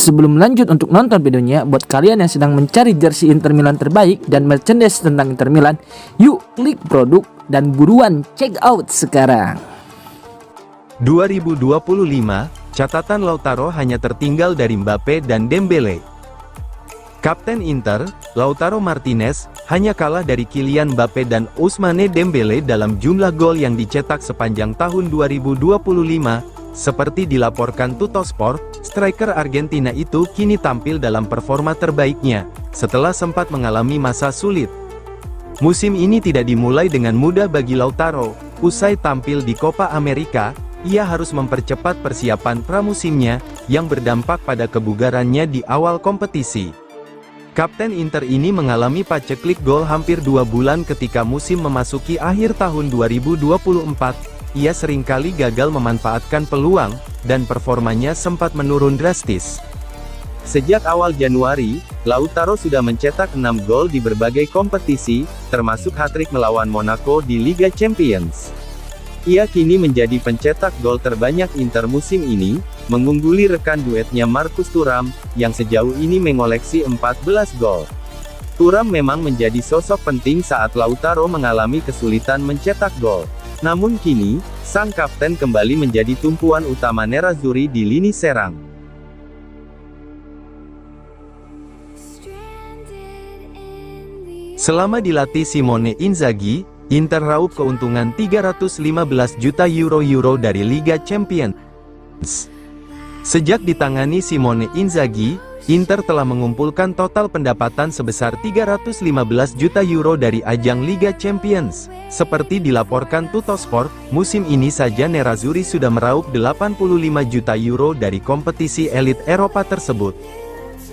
Sebelum lanjut untuk nonton videonya, buat kalian yang sedang mencari jersey Inter Milan terbaik dan merchandise tentang Inter Milan, yuk klik produk dan buruan check out sekarang. 2025, catatan Lautaro hanya tertinggal dari Mbappe dan Dembele. Kapten Inter, Lautaro Martinez, hanya kalah dari Kylian Mbappe dan Ousmane Dembele dalam jumlah gol yang dicetak sepanjang tahun 2025. Seperti dilaporkan Tuttosport, striker Argentina itu kini tampil dalam performa terbaiknya, setelah sempat mengalami masa sulit. Musim ini tidak dimulai dengan mudah bagi Lautaro. Usai tampil di Copa America, ia harus mempercepat persiapan pramusimnya, yang berdampak pada kebugarannya di awal kompetisi. Kapten Inter ini mengalami paceklik gol hampir 2 bulan ketika musim memasuki akhir tahun 2024. Ia seringkali gagal memanfaatkan peluang, dan performanya sempat menurun drastis. Sejak awal Januari, Lautaro sudah mencetak 6 gol di berbagai kompetisi, termasuk hat-trick melawan Monaco di Liga Champions. Ia kini menjadi pencetak gol terbanyak Inter musim ini, mengungguli rekan duetnya Marcus Thuram, yang sejauh ini mengoleksi 14 gol. Thuram memang menjadi sosok penting saat Lautaro mengalami kesulitan mencetak gol. Namun kini, sang kapten kembali menjadi tumpuan utama Nerazzurri di lini serang. Selama dilatih Simone Inzaghi, Inter raup keuntungan 315 juta euro dari Liga Champions. Sejak ditangani Simone Inzaghi, Inter telah mengumpulkan total pendapatan sebesar 315 juta euro dari ajang Liga Champions. Seperti dilaporkan Tuttosport, musim ini saja Nerazzurri sudah meraup 85 juta euro dari kompetisi elit Eropa tersebut.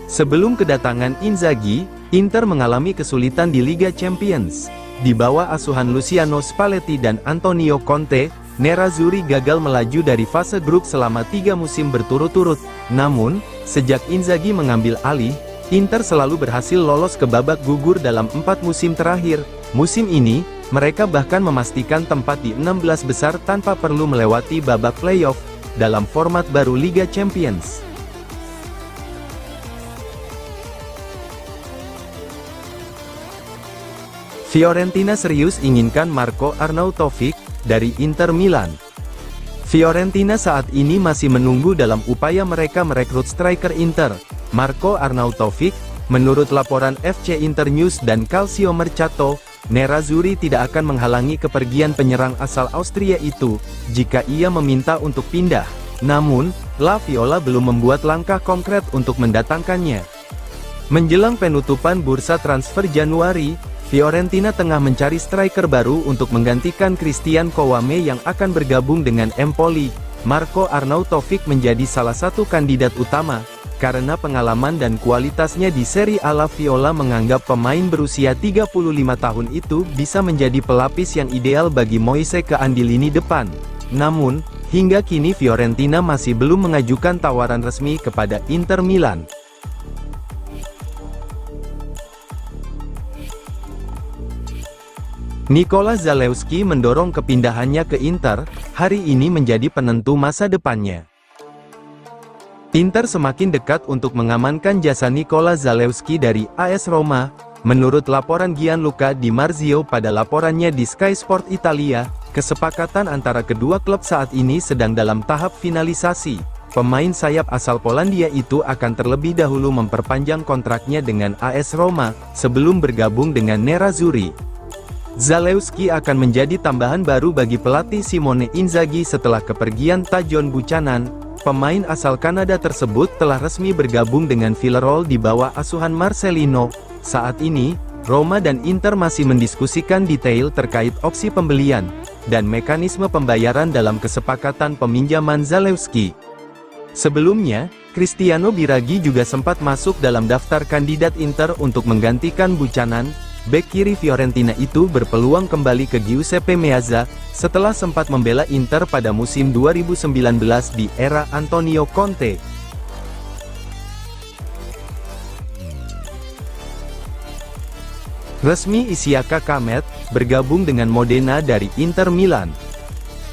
Sebelum kedatangan Inzaghi, Inter mengalami kesulitan di Liga Champions. Di bawah asuhan Luciano Spalletti dan Antonio Conte, Nerazzurri gagal melaju dari fase grup selama 3 musim berturut-turut. Namun, sejak Inzaghi mengambil alih, Inter selalu berhasil lolos ke babak gugur dalam 4 musim terakhir. Musim ini, mereka bahkan memastikan tempat di 16 besar tanpa perlu melewati babak playoff, dalam format baru Liga Champions. Fiorentina serius inginkan Marco Arnautovic dari Inter Milan. Fiorentina saat ini masih menunggu dalam upaya mereka merekrut striker Inter, Marco Arnautovic. Menurut laporan FC Inter News dan Calcio Mercato, Nerazzurri tidak akan menghalangi kepergian penyerang asal Austria itu, jika ia meminta untuk pindah. Namun, La Viola belum membuat langkah konkret untuk mendatangkannya. Menjelang penutupan bursa transfer Januari, Fiorentina tengah mencari striker baru untuk menggantikan Christian Kouame yang akan bergabung dengan Empoli. Marco Arnautovic menjadi salah satu kandidat utama, karena pengalaman dan kualitasnya di Serie A. La Viola menganggap pemain berusia 35 tahun itu bisa menjadi pelapis yang ideal bagi Moise Kean di lini depan. Namun, hingga kini Fiorentina masih belum mengajukan tawaran resmi kepada Inter Milan. Nikola Zalewski mendorong kepindahannya ke Inter, hari ini menjadi penentu masa depannya. Inter semakin dekat untuk mengamankan jasa Nikola Zalewski dari AS Roma, menurut laporan Gianluca Di Marzio pada laporannya di Sky Sport Italia. Kesepakatan antara kedua klub saat ini sedang dalam tahap finalisasi. Pemain sayap asal Polandia itu akan terlebih dahulu memperpanjang kontraknya dengan AS Roma, sebelum bergabung dengan Nerazzurri. Zalewski akan menjadi tambahan baru bagi pelatih Simone Inzaghi setelah kepergian Tajon Buchanan. Pemain asal Kanada tersebut telah resmi bergabung dengan Villarreal di bawah asuhan Marcelino. Saat ini, Roma dan Inter masih mendiskusikan detail terkait opsi pembelian dan mekanisme pembayaran dalam kesepakatan peminjaman Zalewski. Sebelumnya, Cristiano Biraghi juga sempat masuk dalam daftar kandidat Inter untuk menggantikan Buchanan. Bek kiri Fiorentina itu berpeluang kembali ke Giuseppe Meazza, setelah sempat membela Inter pada musim 2019 di era Antonio Conte. Resmi Isiaka Kamet bergabung dengan Modena dari Inter Milan.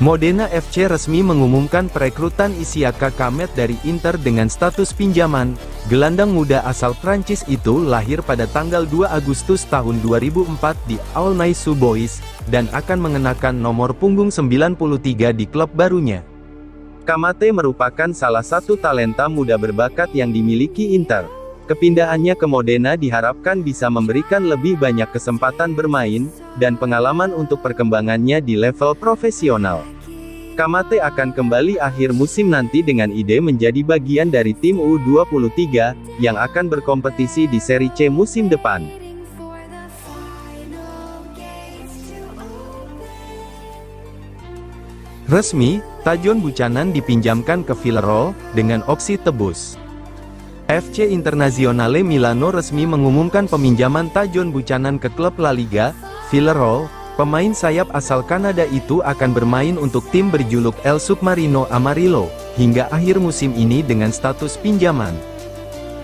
Modena FC resmi mengumumkan perekrutan Isiaka Kamet dari Inter dengan status pinjaman. Gelandang muda asal Prancis itu lahir pada tanggal 2 Agustus tahun 2004 di Aulnay-sous Bois, dan akan mengenakan nomor punggung 93 di klub barunya. Kamate merupakan salah satu talenta muda berbakat yang dimiliki Inter. Kepindahannya ke Modena diharapkan bisa memberikan lebih banyak kesempatan bermain, dan pengalaman untuk perkembangannya di level profesional. Kamate akan kembali akhir musim nanti dengan ide menjadi bagian dari tim U23, yang akan berkompetisi di Serie C musim depan. Resmi, Tajon Buchanan dipinjamkan ke Villarreal, dengan opsi tebus. FC Internazionale Milano resmi mengumumkan peminjaman Tajon Buchanan ke klub La Liga, Villarreal. Pemain sayap asal Kanada itu akan bermain untuk tim berjuluk El Submarino Amarillo, hingga akhir musim ini dengan status pinjaman.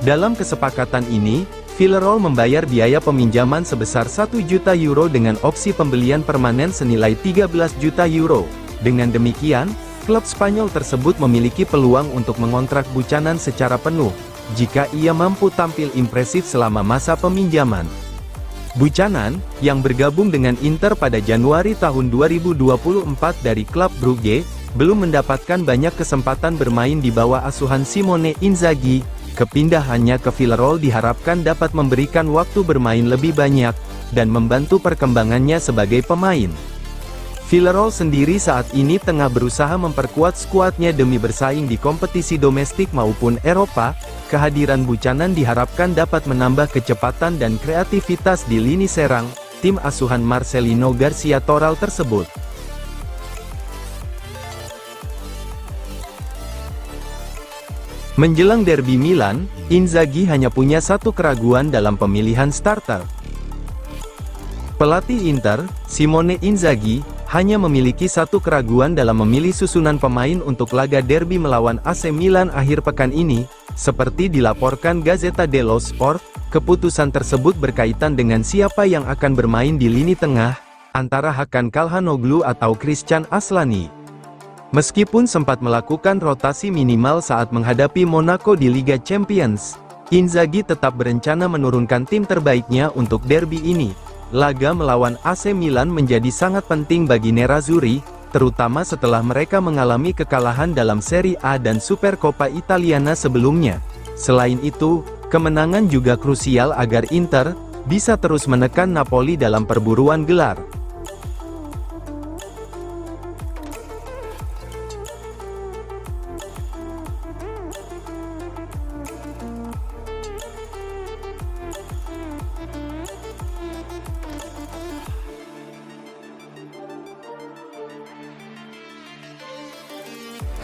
Dalam kesepakatan ini, Villarreal membayar biaya peminjaman sebesar 1 juta euro dengan opsi pembelian permanen senilai 13 juta euro. Dengan demikian, klub Spanyol tersebut memiliki peluang untuk mengontrak Buchanan secara penuh, jika ia mampu tampil impresif selama masa peminjaman. Buchanan, yang bergabung dengan Inter pada Januari tahun 2024 dari klub Brugge, belum mendapatkan banyak kesempatan bermain di bawah asuhan Simone Inzaghi. Kepindahannya ke Villarreal diharapkan dapat memberikan waktu bermain lebih banyak, dan membantu perkembangannya sebagai pemain. Villarreal sendiri saat ini tengah berusaha memperkuat skuadnya demi bersaing di kompetisi domestik maupun Eropa. Kehadiran Buchanan diharapkan dapat menambah kecepatan dan kreativitas di lini serang tim asuhan Marcelino Garcia Toral tersebut. Menjelang derby Milan, Inzaghi hanya punya satu keraguan dalam pemilihan starter. Pelatih Inter, Simone Inzaghi, hanya memiliki satu keraguan dalam memilih susunan pemain untuk laga derby melawan AC Milan akhir pekan ini. Seperti dilaporkan Gazzetta dello Sport, keputusan tersebut berkaitan dengan siapa yang akan bermain di lini tengah, antara Hakan Calhanoglu atau Christian Aslani. Meskipun sempat melakukan rotasi minimal saat menghadapi Monaco di Liga Champions, Inzaghi tetap berencana menurunkan tim terbaiknya untuk derby ini. Laga melawan AC Milan menjadi sangat penting bagi Nerazzurri, terutama setelah mereka mengalami kekalahan dalam Serie A dan Supercoppa Italiana sebelumnya. Selain itu, kemenangan juga krusial agar Inter bisa terus menekan Napoli dalam perburuan gelar.